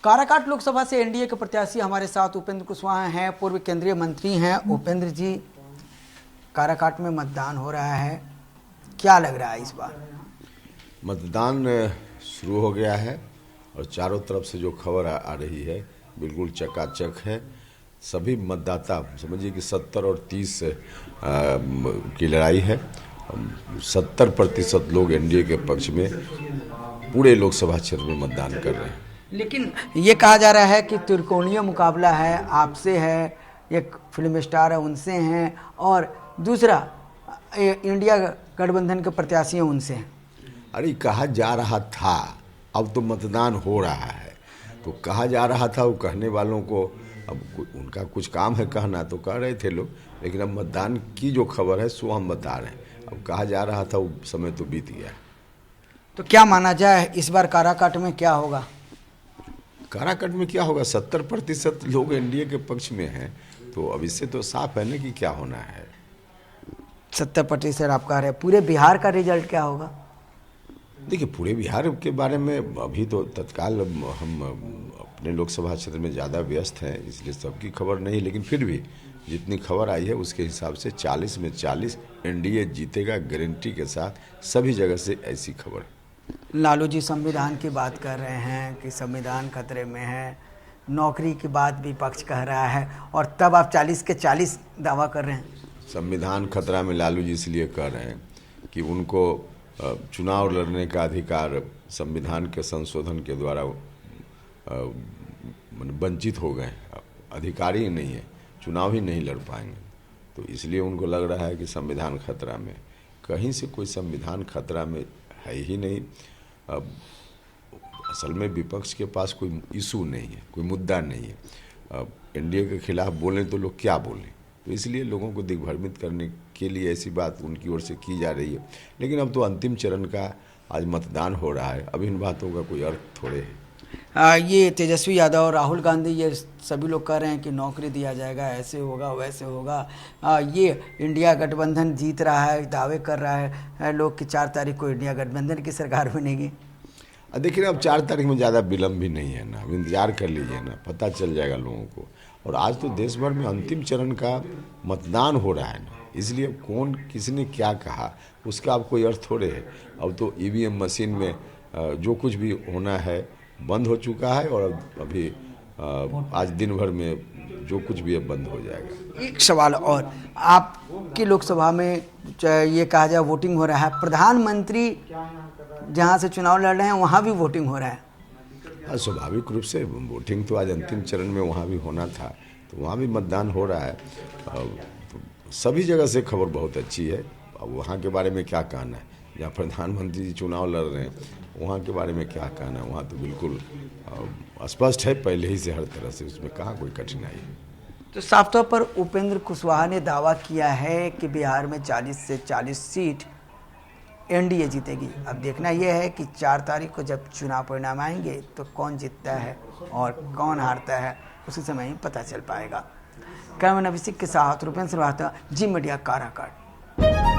काराकाट लोकसभा से एनडीए के प्रत्याशी हमारे साथ उपेंद्र कुशवाहा हैं, पूर्व केंद्रीय मंत्री हैं। उपेंद्र जी, काराकाट में मतदान हो रहा है, क्या लग रहा है इस बार? मतदान शुरू हो गया है और चारों तरफ से जो खबर आ रही है बिल्कुल चकाचक है। सभी मतदाता समझिए कि 70 और 30 की लड़ाई है। 70% लोग एनडीए के पक्ष में पूरे लोकसभा क्षेत्र में मतदान कर रहे हैं। लेकिन ये कहा जा रहा है कि त्रिकोणीय मुकाबला है, आपसे है, एक फिल्म स्टार है उनसे हैं, और दूसरा इंडिया गठबंधन के प्रत्याशी हैं उनसे हैं। अरे कहा जा रहा था, अब तो मतदान हो रहा है, तो कहा जा रहा था वो कहने वालों को अब उनका कुछ काम है कहना, तो कह रहे थे लोग, लेकिन अब मतदान की जो खबर है सो हम बता रहे हैं। अब कहा जा रहा था वो समय तो बीत गया। तो क्या माना जाए इस बार काराकाट में क्या होगा? काराकाट में क्या होगा? 70% लोग एनडीए के पक्ष में हैं, तो अब इससे तो साफ है ना कि क्या होना है। 70% आप कह रहे हैं, पूरे बिहार का रिजल्ट क्या होगा? देखिए, पूरे बिहार के बारे में अभी तो तत्काल हम अपने लोकसभा क्षेत्र में ज़्यादा व्यस्त हैं, इसलिए सबकी खबर नहीं, लेकिन फिर भी जितनी खबर आई है उसके हिसाब से 40 में 40 एनडीए जीतेगा गारंटी के साथ। सभी जगह से ऐसी खबर है। लालू जी संविधान की बात कर रहे हैं कि संविधान खतरे में है, नौकरी की बात विपक्ष कह रहा है, और तब आप 40 के 40 दावा कर रहे हैं। संविधान खतरा में लालू जी इसलिए कह रहे हैं कि उनको चुनाव लड़ने का अधिकार संविधान के संशोधन के द्वारा वंचित हो गए, अधिकार ही नहीं है, चुनाव ही नहीं लड़ पाएंगे, तो इसलिए उनको लग रहा है कि संविधान खतरा में। कहीं से कोई संविधान खतरा में है ही नहीं। अब असल में विपक्ष के पास कोई इशू नहीं है, कोई मुद्दा नहीं है। अब एनडीए के खिलाफ बोलें तो लोग क्या बोलें, तो इसलिए लोगों को दिग्भ्रमित करने के लिए ऐसी बात उनकी ओर से की जा रही है। लेकिन अब तो अंतिम चरण का आज मतदान हो रहा है, अब इन बातों का कोई अर्थ थोड़े है। ये तेजस्वी यादव और राहुल गांधी, ये सभी लोग कह रहे हैं कि नौकरी दिया जाएगा, ऐसे होगा वैसे होगा। ये इंडिया गठबंधन जीत रहा है, दावे कर रहा है लोग कि 4 तारीख को इंडिया गठबंधन की सरकार बनेगी। देखिए, अब 4 तारीख में ज़्यादा विलम्ब भी नहीं है ना, अब इंतजार कर लीजिए ना, पता चल जाएगा लोगों को। और आज तो देश भर में अंतिम चरण का मतदान हो रहा है ना, इसलिए कौन किसने क्या कहा उसका अब कोई अर्थ थोड़े है। अब तो ईवीएम मशीन में जो कुछ भी होना है बंद हो चुका है, और अभी आज दिन भर में जो कुछ भी है बंद हो जाएगा। एक सवाल और, आपकी लोकसभा में ये कहा जाए वोटिंग हो रहा है, प्रधानमंत्री जहाँ से चुनाव लड़ रहे हैं वहाँ भी वोटिंग हो रहा है। स्वाभाविक रूप से वोटिंग तो आज अंतिम चरण में वहाँ भी होना था, तो वहाँ भी मतदान हो रहा है। सभी जगह से खबर बहुत अच्छी है। अब वहाँ के बारे में क्या कहना है, जहाँ प्रधानमंत्री जी चुनाव लड़ रहे हैं वहाँ के बारे में क्या कहना है, वहाँ तो बिल्कुल स्पष्ट है पहले ही से हर तरह से, उसमें कहाँ कोई कठिनाई है। तो साफ तौर पर उपेंद्र कुशवाहा ने दावा किया है कि बिहार में 40 से 40 सीट एनडीए जीतेगी। अब देखना यह है कि 4 तारीख को जब चुनाव परिणाम आएंगे तो कौन जीतता है और कौन हारता है, उसी समय ही पता चल पाएगा। कैमरा अभिषेक के साथ रुपेंद्र श्रीवास्तव, जी मीडिया, काराकाट।